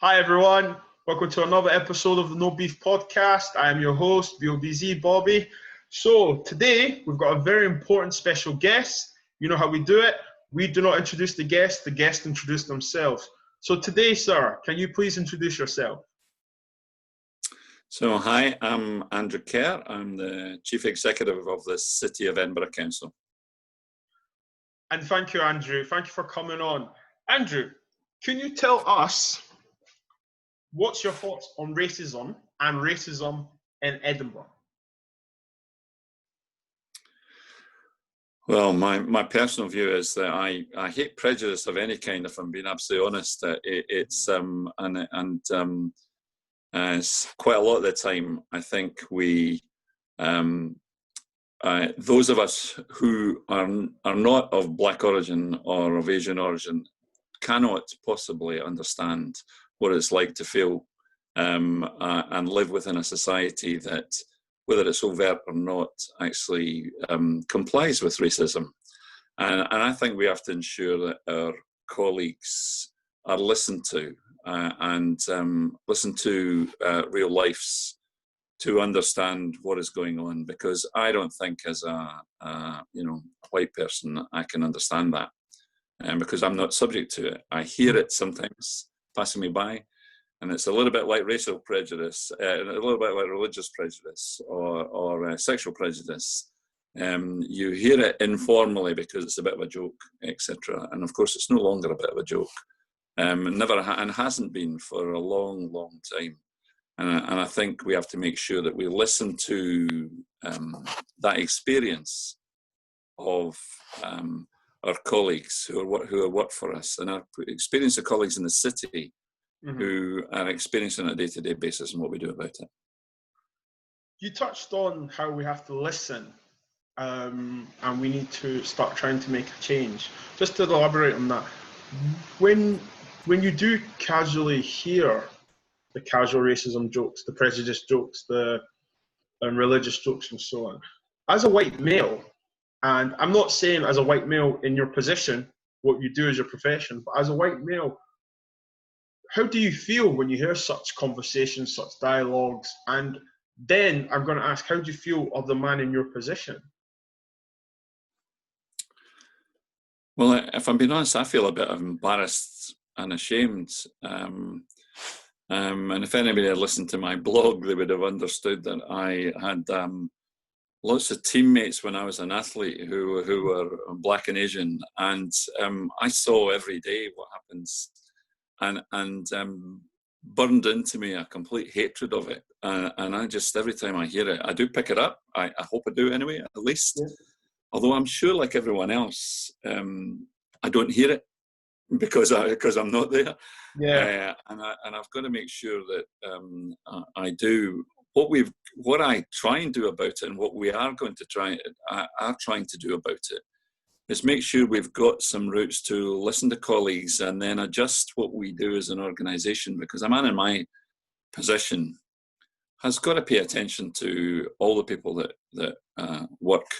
Hi everyone, welcome to another episode of the No Beef Podcast. I am your host, BOBZ Bobby. So today we've got a very important special guest. You know how we do it. We do not introduce the guest introduce themselves. So today, sir, can you please introduce yourself? So hi, I'm Andrew Kerr. I'm the Chief Executive of the City of Edinburgh Council. And thank you, Andrew. Thank you for coming on. Andrew, can you tell us what's your thoughts on racism and racism in Edinburgh? Well, my personal view is that I hate prejudice of any kind. If I'm being absolutely honest, it's quite a lot of the time. I think we, those of us who are not of Black origin or of Asian origin, cannot possibly understand what it's like to feel and live within a society that, whether it's overt or not, actually complies with racism. And I think we have to ensure that our colleagues are listened to and listen to real lives to understand what is going on, because I don't think as a white person I can understand that, because I'm not subject to it. I hear it sometimes passing me by, and it's a little bit like racial prejudice, a little bit like religious prejudice or sexual prejudice. You hear it informally because it's a bit of a joke, etc. And of course, it's no longer a bit of a joke. Never and hasn't been for a long, long time. And I think we have to make sure that we listen to that experience of our colleagues who work for us, and our experience of colleagues in the city who are experiencing on a day-to-day basis and what we do about it. You touched on how we have to listen and we need to start trying to make a change. Just to elaborate on that, when you do casually hear the casual racism jokes, the prejudice jokes, the religious jokes and so on, as a white male, and I'm not saying as a white male in your position, what you do as your profession, but as a white male, how do you feel when you hear such conversations, such dialogues? And then I'm going to ask, how do you feel of the man in your position? Well, if I'm being honest, I feel a bit embarrassed and ashamed. And if anybody had listened to my blog, they would have understood that I had lots of teammates when I was an athlete who were Black and Asian, and I saw every day what happens, and burned into me a complete hatred of it. And I just, every time I hear it, I do pick it up. I hope I do anyway, at least. Yeah. Although I'm sure, like everyone else, I don't hear it because I'm not there. Yeah. And I've got to make sure that I do what I try and do about it, and what we are going to trying to do about it, is make sure we've got some routes to listen to colleagues and then adjust what we do as an organisation, because a man in my position has got to pay attention to all the people that work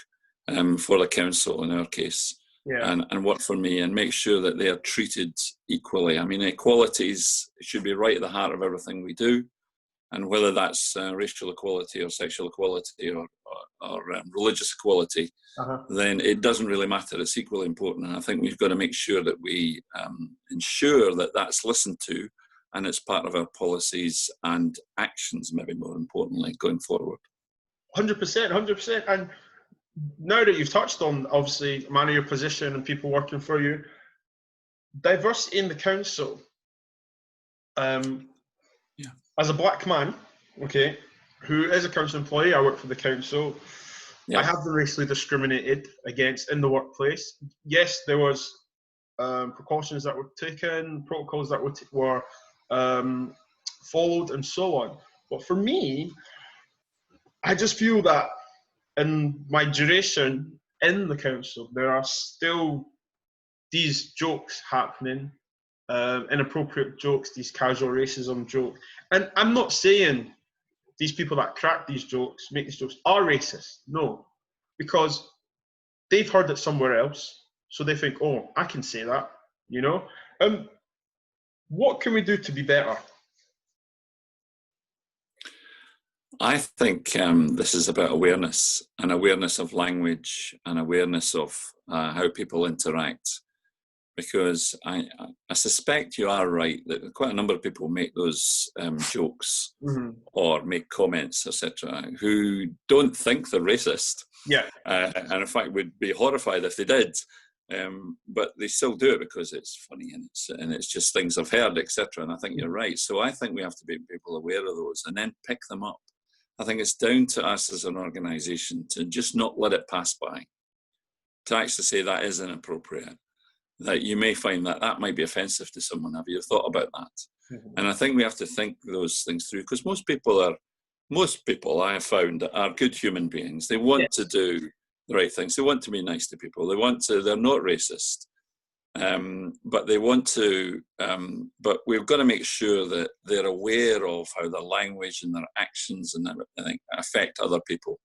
for the council, in our case, and work for me, and make sure that they are treated equally. I mean, equalities should be right at the heart of everything we do, and whether that's racial equality or sexual equality or religious equality, then it doesn't really matter. It's equally important. And I think we've got to make sure that we ensure that that's listened to, and it's part of our policies and actions, maybe more importantly, going forward. 100%, 100%. And now that you've touched on, obviously, man of your position and people working for you, diversity in the council, as a Black man, okay, who is a council employee, I work for the council. I have been racially discriminated against in the workplace. Yes, there was precautions that were taken, protocols that were followed, and so on. But for me, I just feel that in my duration in the council, there are still these jokes happening, inappropriate jokes, these casual racism jokes. And I'm not saying these people that crack these jokes, make these jokes, are racist. No, because they've heard it somewhere else. So they think, oh, I can say that, you know? What can we do to be better I think this is about awareness, and awareness of language, and awareness of how people interact. Because I suspect you are right that quite a number of people make those jokes or make comments, etc., who don't think they're racist. Yeah. And in fact would be horrified if they did. But they still do it because it's funny and it's just things I've heard, etc. And I think you're right. So I think we have to make people aware of those and then pick them up. I think it's down to us as an organisation to just not let it pass by, to actually say that is inappropriate, that you may find that that might be offensive to someone. Have you thought about that? And I think we have to think those things through, because most people I have found are good human beings. They want to do the right things. They want to be nice to people. They're not racist. But they want to, but we've got to make sure that they're aware of how their language and their actions and everything affect other people.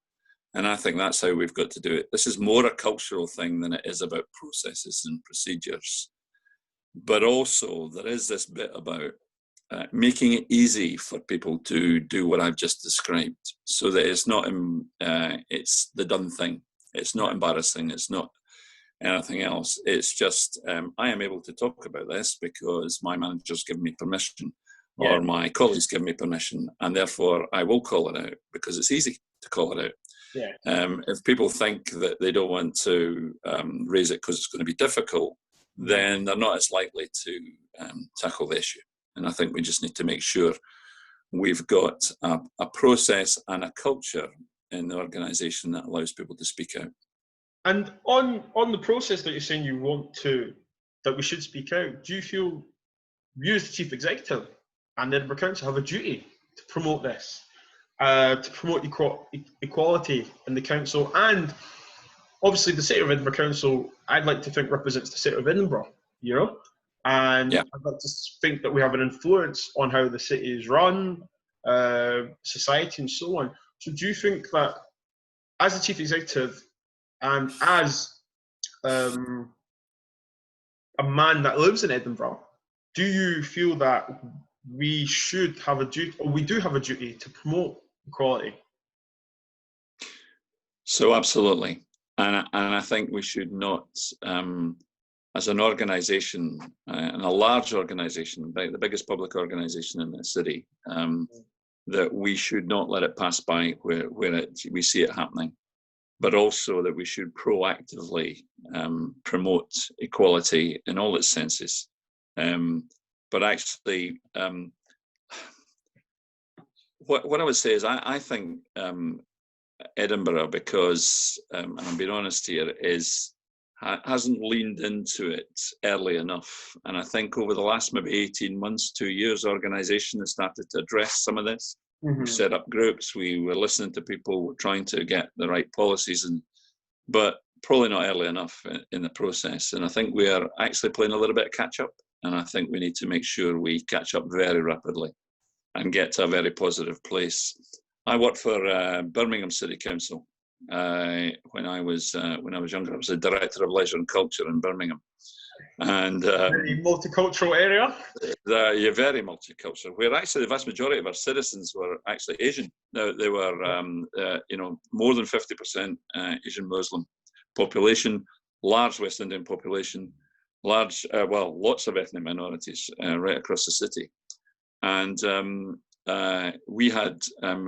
And I think that's how we've got to do it. This is more a cultural thing than it is about processes and procedures. But also there is this bit about making it easy for people to do what I've just described, so that it's not, it's the done thing. It's not embarrassing. It's not anything else. It's just, I am able to talk about this because my manager's given me permission, or my colleagues give me permission, and therefore I will call it out because it's easy to call it out. If people think that they don't want to raise it because it's going to be difficult, then they're not as likely to tackle the issue. And I think we just need to make sure we've got a process and a culture in the organisation that allows people to speak out. And on the process that you're saying that we should speak out, do you feel you as the Chief Executive and the Edinburgh Council have a duty to promote this, to promote equality in the council? And obviously the City of Edinburgh Council, I'd like to think, represents the City of Edinburgh, you know? And I'd like to think that we have an influence on how the city is run, society and so on. So do you think that as the Chief Executive and as a man that lives in Edinburgh, do you feel that we should have a duty, or we do have a duty, to promote equality? So absolutely. And I think we should not, as an organisation, and a large organisation, the biggest public organisation in the city, that we should not let it pass by where we see it happening, but also that we should proactively promote equality in all its senses. But actually, what I would say is I think Edinburgh, because, and I'm being honest here, hasn't leaned into it early enough. And I think over the last maybe 18 months, 2 years, the organisation has started to address some of this. We set up groups, we were listening to people, trying to get the right policies, but probably not early enough in the process. And I think we are actually playing a little bit of catch up. And I think we need to make sure we catch up very rapidly and get to a very positive place. I worked for Birmingham City Council when I was younger. I was the Director of Leisure and Culture in Birmingham. And very multicultural area. You're very multicultural. Where actually the vast majority of our citizens were actually Asian. Now they were, more than 50% Asian Muslim population, large West Indian population, lots of ethnic minorities right across the city, and we had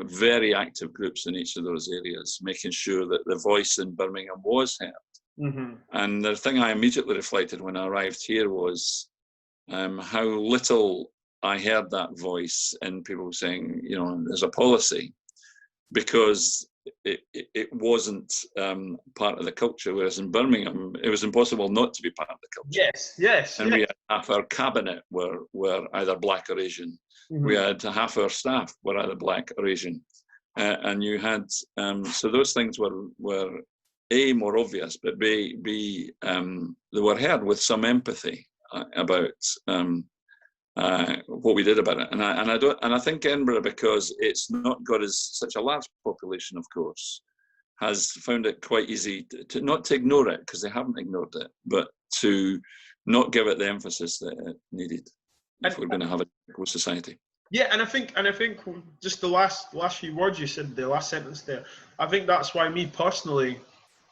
very active groups in each of those areas, making sure that the voice in Birmingham was heard. And the thing I immediately reflected when I arrived here was how little I heard that voice in people saying, there's a policy, because it wasn't part of the culture, whereas in Birmingham it was impossible not to be part of the culture. Yes. And we had half our cabinet were either black or Asian. We had half our staff were either black or Asian, and you had so those things were A, more obvious, but B, they were heard with some empathy about what we did about it. And I think Edinburgh, because it's not got such a large population, of course, has found it quite easy to not to ignore it, because they haven't ignored it, but to not give it the emphasis that it needed if we're going to have a equal society. Yeah, and I think just the last few words you said, the last sentence there, I think that's why me personally,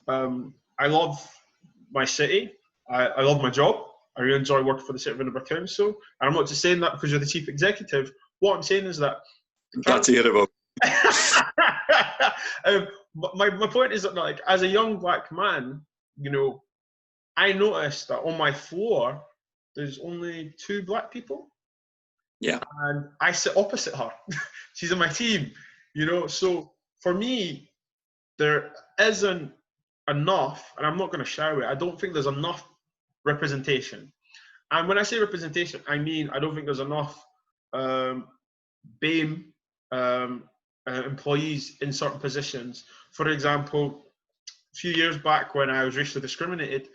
I love my city. I love my job. I really enjoy working for the City of Edinburgh Council. And I'm not just saying that because you're the chief executive. What I'm saying is that the Glad to hear about. my point is that, like, as a young black man, you know, I noticed that on my floor there's only 2 black people. Yeah. And I sit opposite her. She's in my team, you know. So for me, there isn't enough, and I'm not going to shy away. I don't think there's enough representation. And when I say representation, I mean I don't think there's enough BAME employees in certain positions. For example, a few years back when I was racially discriminated,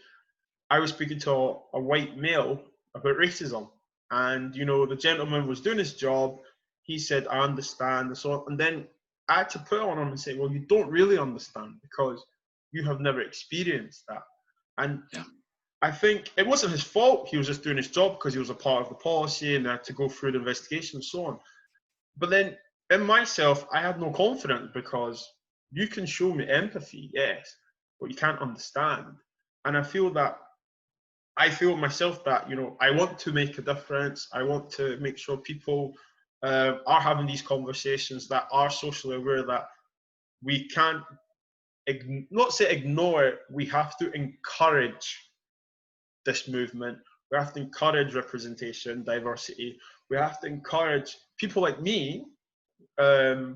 I was speaking to a white male about racism. And, you know, the gentleman was doing his job. He said, I understand. And so on. And then I had to put on him and say, well, you don't really understand because you have never experienced that. And yeah. I think it wasn't his fault. He was just doing his job because he was a part of the policy and had to go through the investigation and so on. But then in myself, I had no confidence because you can show me empathy, yes, but you can't understand. And I feel myself that, you know, I want to make a difference. I want to make sure people are having these conversations that are socially aware, that we can't not say ignore it, we have to encourage this movement. We have to encourage representation, diversity. We have to encourage people like me to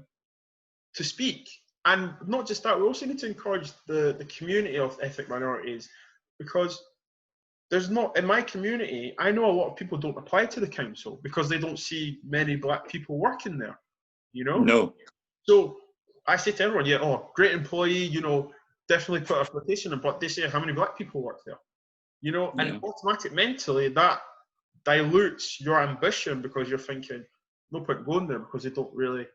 speak. And not just that, we also need to encourage the community of ethnic minorities, because there's not, in my community, I know a lot of people don't apply to the council because they don't see many black people working there, you know? No. So I say to everyone, yeah, oh, great employee, you know, definitely put a application in, but they say, how many black people work there? You know, Yeah. and automatically, mentally, that dilutes your ambition because you're thinking, no point going there because they don't really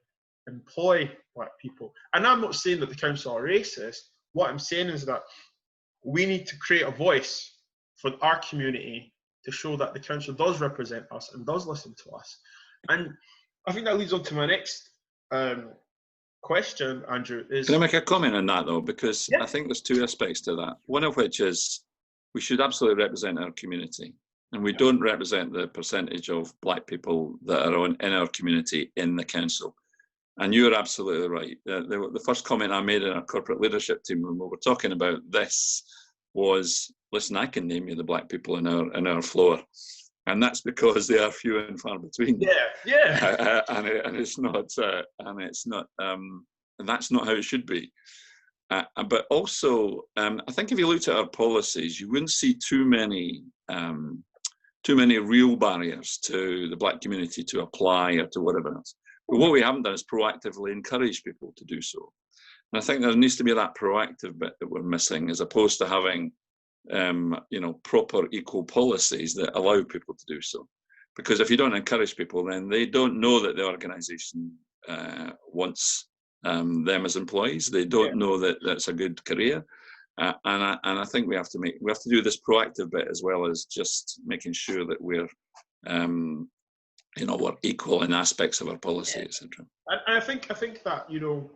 employ black people. And I'm not saying that the council are racist. What I'm saying is that we need to create a voice for our community to show that the council does represent us and does listen to us. And I think that leads on to my next question, Andrew. Can I make a comment on that, though? Because yeah. I think there's 2 aspects to that. One of which is we should absolutely represent our community. And we don't represent the percentage of black people that are in our community in the council. And you're absolutely right. The first comment I made in our corporate leadership team when we were talking about this was, listen, I can name you the black people in our floor. And that's because they are few and far between. Yeah. And it's not, and that's not how it should be. But also, I think if you looked at our policies, you wouldn't see too many real barriers to the black community to apply or to whatever else. But what we haven't done is proactively encourage people to do so. And I think there needs to be that proactive bit that we're missing, as opposed to having, you know, proper equal policies that allow people to do so. Because if you don't encourage people, then they don't know that the organisation wants them as employees. They don't know that that's a good career. And I think we have to do this proactive bit as well as just making sure that we're you know, we're equal in aspects of our policy, etc. And I think that, you know,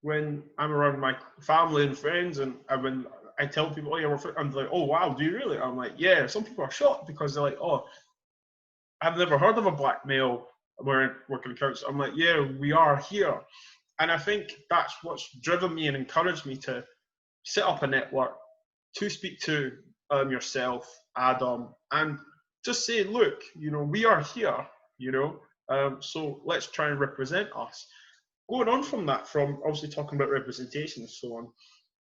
when I'm around my family and friends, and when I tell people, oh yeah, we're friends, I'm like, oh wow, do you really? I'm like, yeah. Some people are shocked because they're like, oh, I've never heard of a black male working in council. I'm like, yeah, we are here. And I think that's what's driven me and encouraged me to set up a network, to speak to yourself, Adam, and just say, look, you know, we are here, you know, so let's try and represent us. Going on from that, from obviously talking about representation and so on,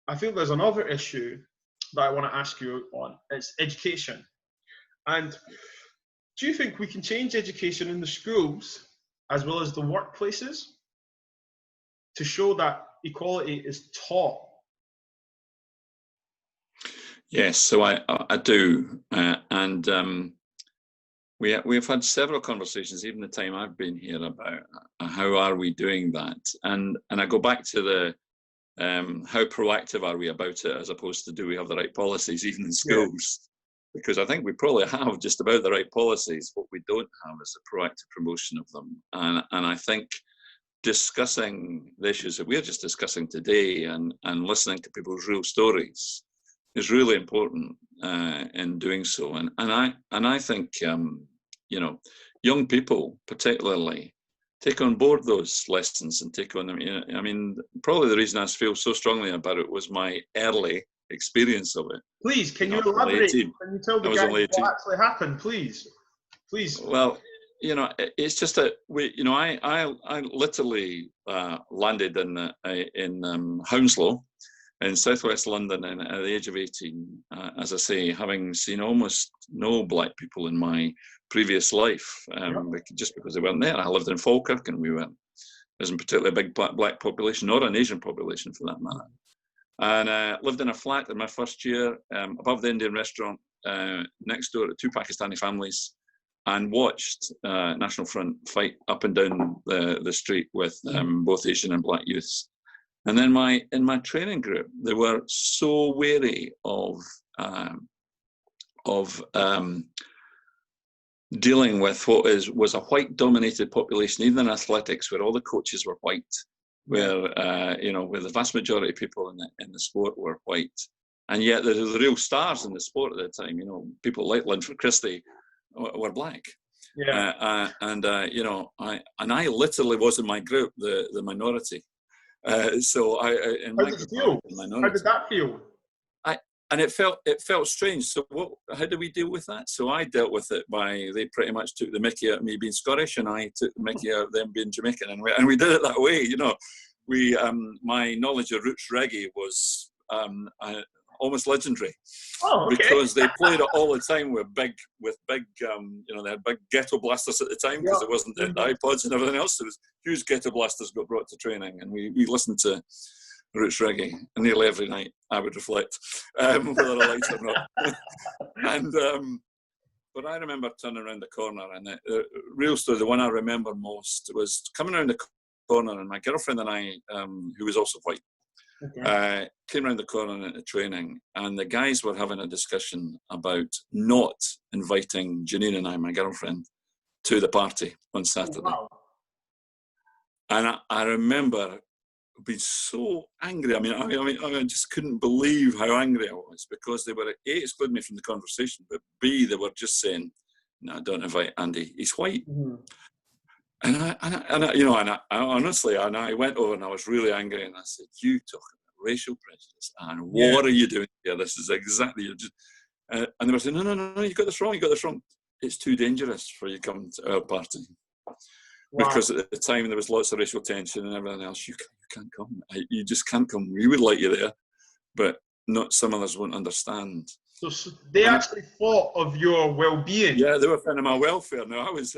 I feel there's another issue that I want to ask you on. It's education. And do you think we can change education in the schools as well as the workplaces to show that equality is taught? Yes, so I do, and we've had several conversations, even the time I've been here, about how are we doing that, and I go back to the how proactive are we about it, as opposed to do we have the right policies even in schools? Because I think we probably have just about the right policies. What we don't have is the proactive promotion of them. And I think discussing the issues that we're just discussing today and listening to people's real stories is really important in doing so. And I think young people particularly take on board those lessons and take on them. I mean, probably the reason I feel so strongly about it was my early experience of it. Please, can you elaborate? Can you tell the guys what actually happened, please? Please. Well, it's just that I literally landed in Hounslow in southwest London, and at the age of 18, as I say, having seen almost no black people in my previous life, just because they weren't there. I lived in Falkirk, and there isn't particularly a big black population, or an Asian population for that matter. And lived in a flat in my first year, above the Indian restaurant, next door to 2 Pakistani families, and watched National Front fight up and down the street with both Asian and black youths. And then in my training group, they were so wary of dealing with what was a white-dominated population, even in athletics, where all the coaches were white, where where the vast majority of people in the sport were white, and yet the real stars in the sport at the time, people like Linford Christie, were black. Yeah. I literally was in my group the minority. So how did it feel? How did that feel? And it felt strange. So how do we deal with that? So I dealt with it they pretty much took the mickey out of me being Scottish, and I took the mickey out of them being Jamaican, and we did it that way. We my knowledge of roots reggae was almost legendary. Oh, okay. Because they played it all the time with big they had big ghetto blasters at the time, because there wasn't the iPods and everything else. There was huge ghetto blasters got brought to training, and we listened to roots reggae nearly every night, I would reflect, whether I liked it or not. But I remember turning around the corner, and the real story, the one I remember most, was coming around the corner, and my girlfriend and I, who was also white, came around the corner into training, and the guys were having a discussion about not inviting Janine and I, my girlfriend, to the party on Saturday. Wow. And I remember being so angry. I mean, I just couldn't believe how angry I was, because they were A, excluding me from the conversation, but B, they were just saying, "No, don't invite Andy. He's white." Mm-hmm. And I honestly, I went over and I was really angry, and I said, "You talk about racial prejudice, and what are you doing here? This is exactly." And they were saying, "No, you got this wrong. You got this wrong. It's too dangerous for you to come to our party." Wow. Because at the time there was lots of racial tension and everything else. You can't come. You just can't come. We would like you there, but not some others won't understand. So they actually thought of your well-being. Yeah, they were thinking of my welfare. Now I was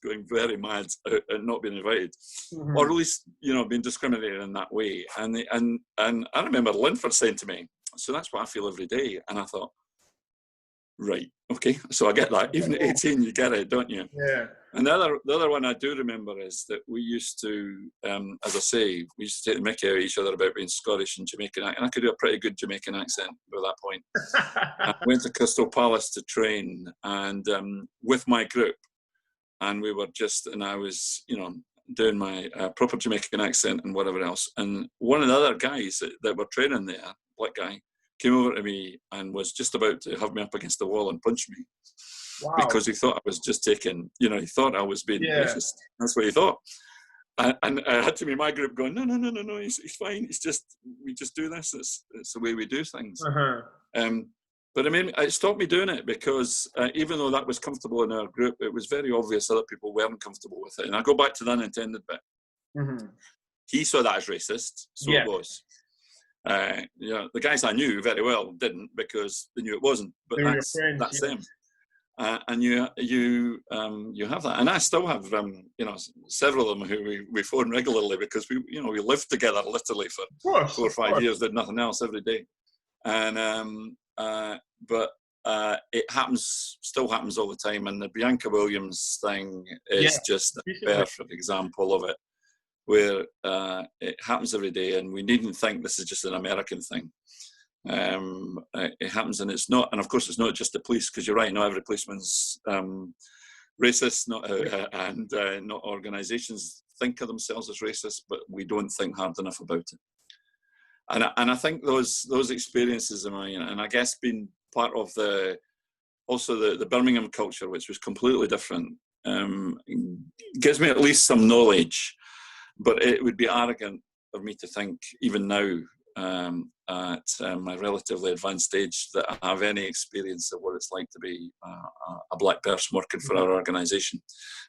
going very mad at not being invited, or at least being discriminated in that way. And I remember Linford saying to me, "So that's what I feel every day." And I thought, right, okay, so I get that. Even at 18, you get it, don't you? Yeah. And the other one I do remember is that we used to, as I say, we used to take the mickey out of each other about being Scottish and Jamaican, and I could do a pretty good Jamaican accent by that point. I went to Crystal Palace to train, and with my group, and I was, doing my proper Jamaican accent and whatever else. And one of the other guys that were training there, black guy, came over to me and was just about to have me up against the wall and punch me. Wow. Because he thought I was just taking, he thought I was being racist. That's what he thought. And I had to be my group going, no, he's fine. We just do this. It's the way we do things. Uh-huh. But I mean, it stopped me doing it because even though that was comfortable in our group, it was very obvious other people weren't comfortable with it. And I go back to the unintended bit. Mm-hmm. He saw that as racist, so it was. The guys I knew very well didn't, because they knew it wasn't. But that's them. And you have that, and I still have several of them who we phone regularly, because we lived together literally for 4 or 5 years, did nothing else every day, and but it still happens all the time. And the Bianca Williams thing is just a perfect example of it, where it happens every day, and we needn't think this is just an American thing. It happens, and it's not. And of course, it's not just the police, because you're right. Not every policeman's racists, not organisations think of themselves as racist, but we don't think hard enough about it. And I think those experiences of mine, and I guess being part of the Birmingham culture, which was completely different, gives me at least some knowledge. But it would be arrogant of me to think, even now, at my relatively advanced age, that I have any experience of what it's like to be a black person working for our organisation.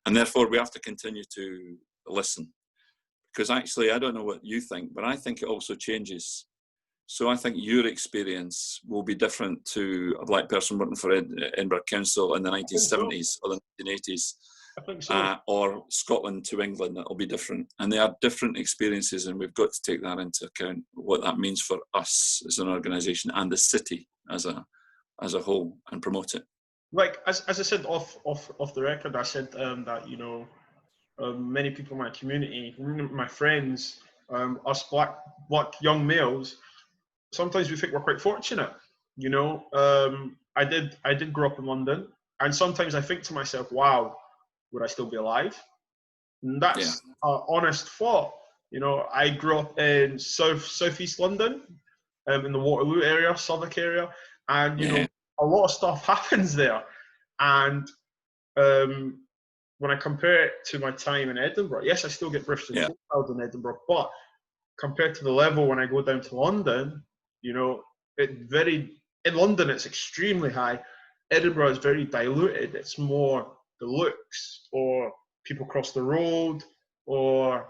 And therefore, we have to continue to listen. Because actually, I don't know what you think, but I think it also changes. So I think your experience will be different to a black person working for Edinburgh Council in the 1970s or the 1980s. I think so. Or Scotland to England, that'll be different. And they are different experiences, and we've got to take that into account, what that means for us as an organisation and the city as a whole, and promote it. Like, as I said off the record, I said that, many people in my community, my friends, us black young males, sometimes we think we're quite fortunate. I did grow up in London, and sometimes I think to myself, wow, would I still be alive? And that's an honest thought. I grew up in southeast London, in the Waterloo area, Southwark area, and a lot of stuff happens there. And when I compare it to my time in Edinburgh, yes, I still get brushed and profiled in Edinburgh, but compared to the level when I go down to London, in London it's extremely high. Edinburgh is very diluted. It's more the looks, or people cross the road, or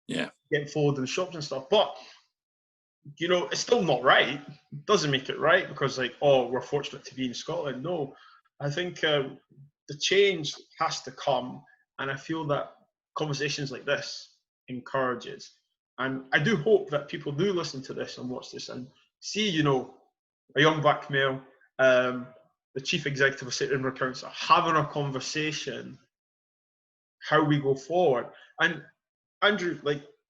getting followed in shops and stuff. But it's still not right. It doesn't make it right because we're fortunate to be in Scotland. No, I think the change has to come, and I feel that conversations like this encourages. And I do hope that people do listen to this and watch this and see, a young black male, the chief executive of Edinburgh Council, having a conversation how we go forward. And Andrew,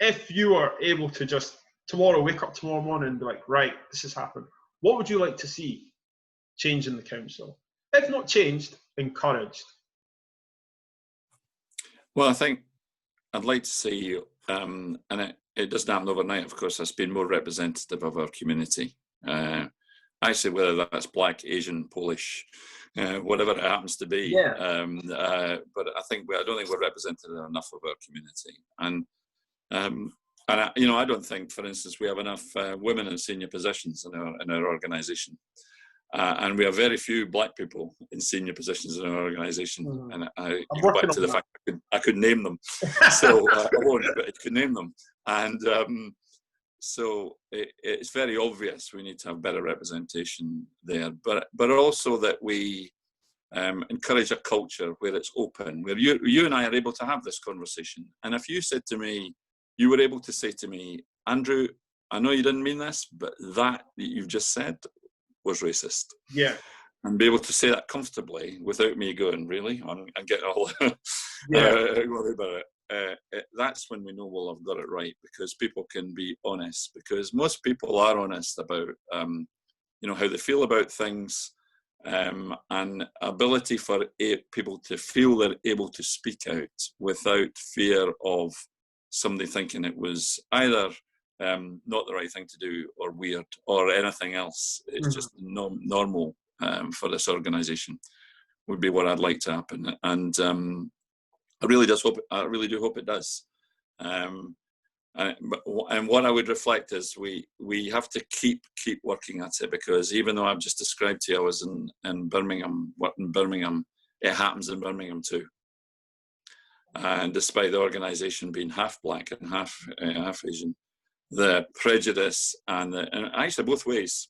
if you are able to just wake up tomorrow morning and be like, right, this has happened, what would you like to see change in the council? If not changed, encouraged. Well, I think I'd like to see, and it doesn't happen overnight, of course, us being more representative of our community. Actually, whether that's black, Asian, Polish, whatever it happens to be. But I don't think we're represented enough of our community. And I don't think, for instance, we have enough women in senior positions in our organisation. And we have very few black people in senior positions in our organisation. And you go back to the fact I could name them. So I won't, but I could name them. And so it's very obvious we need to have better representation there, but also that we encourage a culture where it's open, where you and I are able to have this conversation. And if you said to me, you were able to say to me, Andrew, I know you didn't mean this, but that you've just said was racist. Yeah. And be able to say that comfortably without me going, really? And getting all worried about it. That's when we know we'll have got it right, because people can be honest, because most people are honest about how they feel about things, and ability for people to feel they're able to speak out without fear of somebody thinking it was either not the right thing to do or weird or anything else. It's just normal for this organisation would be what I'd like to happen. And I really do hope it does. And what I would reflect is we have to keep working at it, because even though I've just described to you I was in Birmingham, it happens in Birmingham too. And despite the organisation being half black and half Asian, the prejudice and actually both ways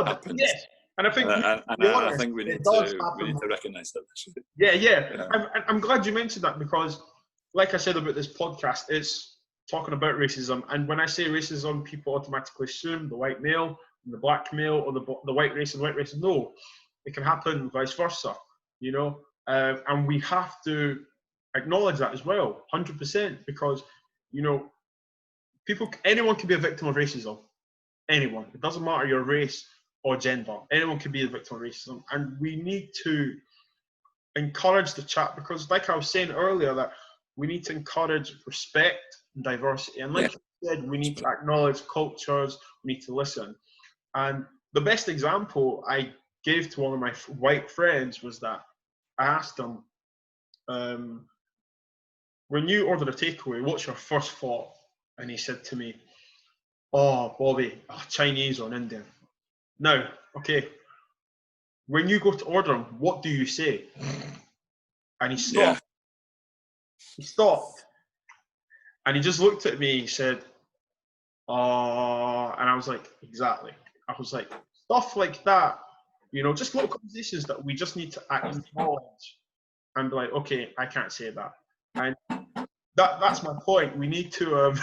happens. Yes. And I think I think we need to recognise that. Yeah. I'm glad you mentioned that, because, like I said about this podcast, it's talking about racism. And when I say racism, people automatically assume the white male and the black male, or the white race and white race. No, it can happen vice versa. And we have to acknowledge that as well, 100%, because anyone can be a victim of racism. Anyone. It doesn't matter your race or gender. Anyone can be a victim of racism, and we need to encourage the chat, because like I was saying earlier, that we need to encourage respect and diversity. And like you said, we need to acknowledge cultures, we need to listen. And the best example I gave to one of my white friends was that I asked him, when you order a takeaway, what's your first thought? And he said to me, oh, Bobby, Chinese or Indian. Now, okay, when you go to order them, what do you say? And he stopped. Yeah. He stopped. And he just looked at me, he said, oh, and I was like, exactly. I was like, stuff like that, you know, just little conversations that we just need to acknowledge and be like, okay, I can't say that. And that's my point. We need to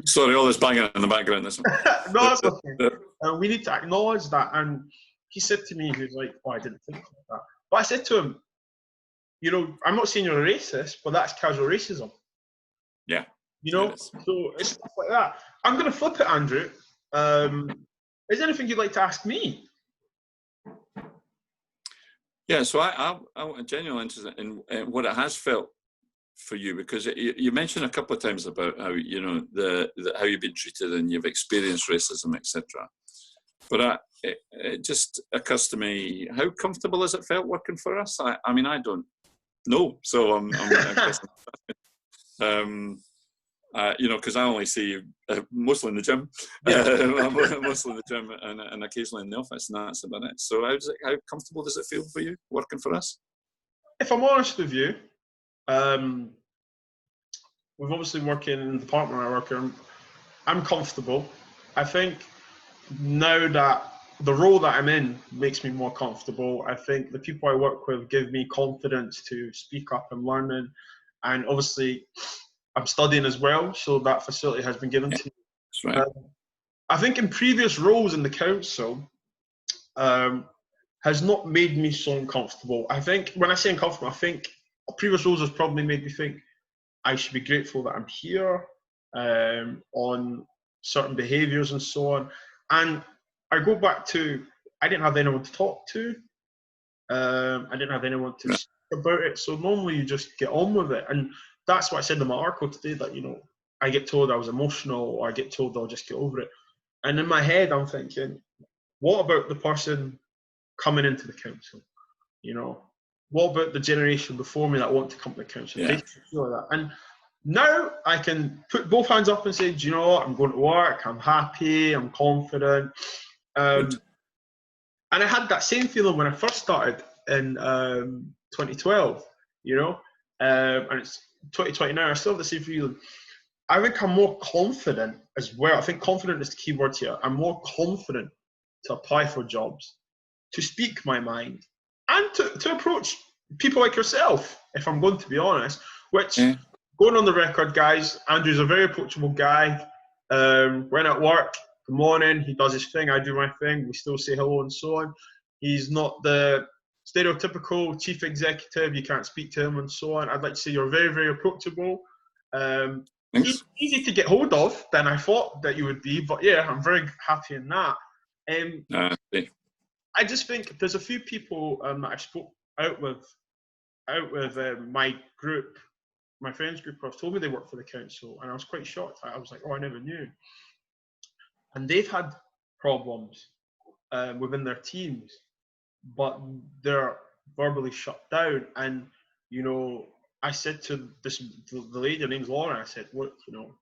Sorry, all this banging in the background. This one. no, that's okay. We need to acknowledge that. And he said to me, he was like, oh, I didn't think like that. But I said to him, you know, I'm not saying you're a racist, but that's casual racism. Yeah. You know, so it's stuff like that. I'm going to flip it, Andrew. Is there anything you'd like to ask me? Yeah, so I'm genuinely interested in what it has felt for you, because you mentioned a couple of times about how, you know, how you've been treated and you've experienced racism, etc. But it just occurs to me, how comfortable has it felt working for us? I mean, I don't know, so I'm you know, because I only see you mostly in the gym, mostly in the gym, and occasionally in the office, and that's about it. So how comfortable does it feel for you working for us? If I'm honest with you, we've obviously working in the department I work in. I'm comfortable. I think now that the role that I'm in makes me more comfortable. I think the people I work with give me confidence to speak up and learning, and obviously I'm studying as well, so that facility has been given to me. That's right. I think in previous roles in the council has not made me so uncomfortable. I think when I say uncomfortable, I think previous roles has probably made me think I should be grateful that I'm here on certain behaviours and so on. And I go back to, I didn't have anyone to talk to. I didn't have anyone to speak about it. So normally you just get on with it. And that's what I said in my article today, that, you know, I get told I was emotional, or I get told I'll just get over it. And in my head, I'm thinking, what about the person coming into the council? You know, what about the generation before me that want to come to the council? Yeah. They feel like that. And now I can put both hands up and say, do you know what? I'm going to work. I'm happy. I'm confident. And I had that same feeling when I first started in 2012, you know, and it's 2020 now. I still have the same feeling. I think I'm more confident as well. I think confident is the key word here. I'm more confident to apply for jobs, to speak my mind, and to approach people like yourself, if I'm going to be honest, which, going on the record, guys, Andrew's a very approachable guy. When at work, good morning, he does his thing, I do my thing, we still say hello and so on. He's not the stereotypical chief executive, you can't speak to him and so on. I'd like to say you're very, very approachable. He's easy to get hold of than I thought that you would be, but yeah, I'm very happy in that. I just think there's a few people that I spoke out with my group, my friends group, who have told me they work for the council, and I was quite shocked. I was like, oh, I never knew. And they've had problems within their teams, but they're verbally shut down. And, you know, I said to the lady, her name's Laura, I said, look, you know,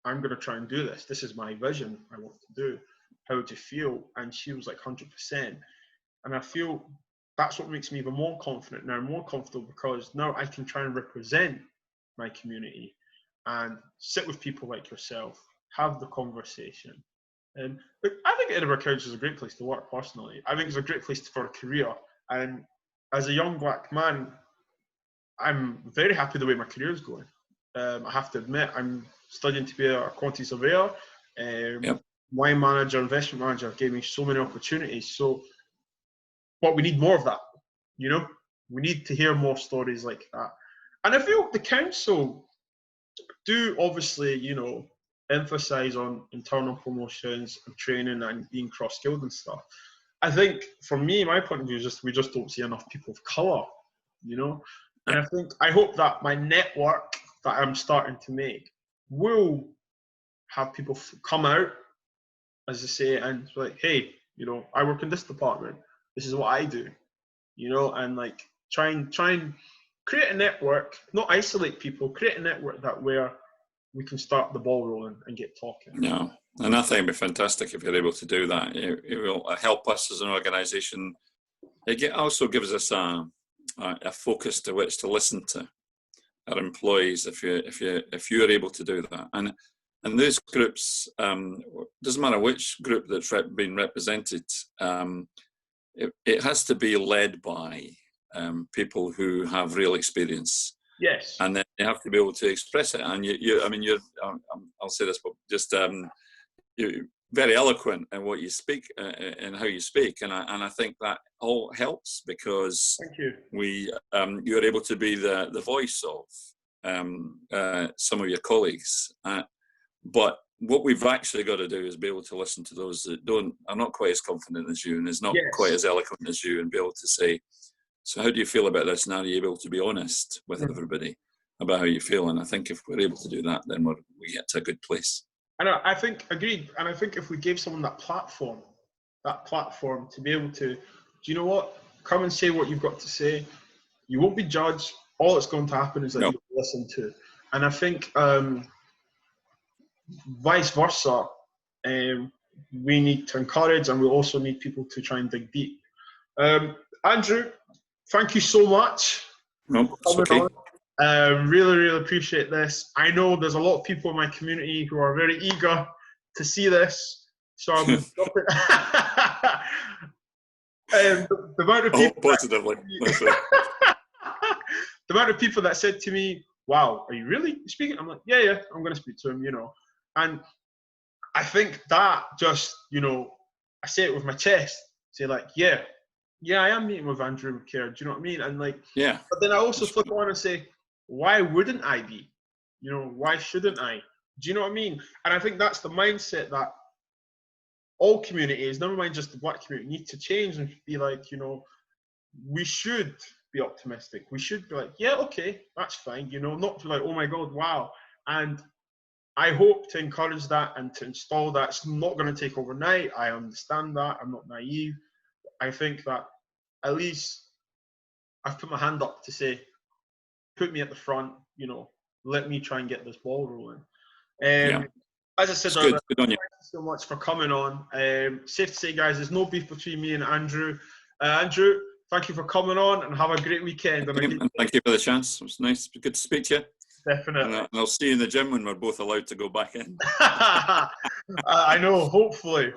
I'm going to try and do this. This is my vision I want to do. How would you feel? And she was like 100%. And I feel that's what makes me even more confident now, more comfortable, because now I can try and represent my community and sit with people like yourself, have the conversation. And I think Edinburgh Council is a great place to work, personally. I think it's a great place for a career. And as a young black man, I'm very happy the way my career is going. I have to admit, I'm studying to be a quantity surveyor. My manager, investment manager, gave me so many opportunities. So, but we need more of that, you know? We need to hear more stories like that. And I feel the council do obviously, you know, emphasise on internal promotions and training and being cross-skilled and stuff. I think for me, my point of view is just we just don't see enough people of colour, you know. And I hope that my network that I'm starting to make will have people come out, as I say, and like, hey, you know, I work in this department. This is what I do, you know, and like try and create a network, not isolate people, create a network that where we can start the ball rolling and get talking. Yeah, and I think it'd be fantastic if you're able to do that. It will help us as an organisation. It also gives us a focus to which to listen to our employees if you're able to do that. And those groups, doesn't matter which group that's been represented, it has to be led by people who have real experience. Yes. And then you have to be able to express it. And I'll say this, but just you're very eloquent in what you speak and how you speak, and I think that all helps because thank you. You're able to be the voice of some of your colleagues. But what we've actually got to do is be able to listen to those that are not quite as confident as you and is not quite as eloquent as you, and be able to say, so how do you feel about this? And are you able to be honest with everybody about how you feel? And I think if we're able to do that, then we get to a good place. And I think, agreed, and I think if we gave someone that platform to be able to, do you know what, come and say what you've got to say. You won't be judged. All that's going to happen is that you'll listen to. And I think vice versa, we need to encourage, and we also need people to try and dig deep. Andrew, thank you so much. No, it's okay. Really, really appreciate this. I know there's a lot of people in my community who are very eager to see this, so I'm dropping. The amount of people positively. The amount of people that said to me, "Wow, are you really speaking?" I'm like, "Yeah, I'm going to speak to him," you know. And I think that just, you know, I say it with my chest. Say like, yeah, I am meeting with Andrew Kerr. Do you know what I mean? And like, yeah. But then I also flip on and say, why wouldn't I be? You know, why shouldn't I? Do you know what I mean? And I think that's the mindset that all communities, never mind just the black community, need to change and be like, you know, we should be optimistic. We should be like, yeah, okay, that's fine. You know, not to like, oh my God, wow. And I hope to encourage that and to install that. It's not going to take overnight. I understand that. I'm not naive. I think that at least I've put my hand up to say, put me at the front, you know, let me try and get this ball rolling. As I said earlier, thank you so much for coming on. Safe to say, guys, there's no beef between me and Andrew. Andrew, thank you for coming on, and have a great weekend. Thank you for the chance. It was nice. Good to speak to you. Definitely. And I'll see you in the gym when we're both allowed to go back in. I know, hopefully.